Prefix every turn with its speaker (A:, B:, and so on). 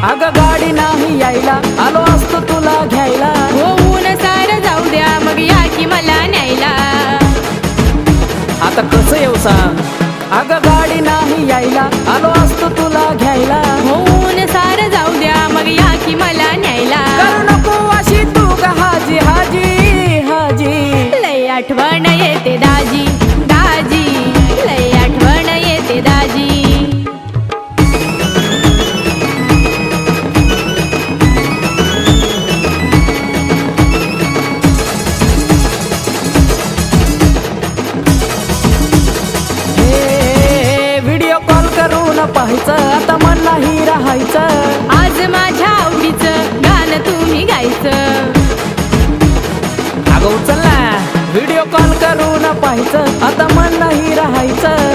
A: अगं गाडी नाही यायला, आलो असतो तुला घ्यायला.
B: होऊन सारं जाऊ द्या, मग या की मला न्यायला.
A: आता कसं येऊ सांग. अगं गाडी नाही यायला, आलो असतो तुला घ्यायला.
B: होऊन सारं जाऊ द्या, मग या की मला न्यायला.
A: करू नको अशी तू ग हाजी हाजी हाजी.
B: लय आठवण येते दाजी दाजी, लय आठवण येते दाजी.
A: व्हिडिओ कॉल करून पाहायचं, आता मन नाही राहायचं.
B: आज माझ्या आवडीचं गाणं तुम्ही गायचं.
A: अगं उचल ना, व्हिडिओ कॉल करून पाहायचं, आता मन नाही राहायचं.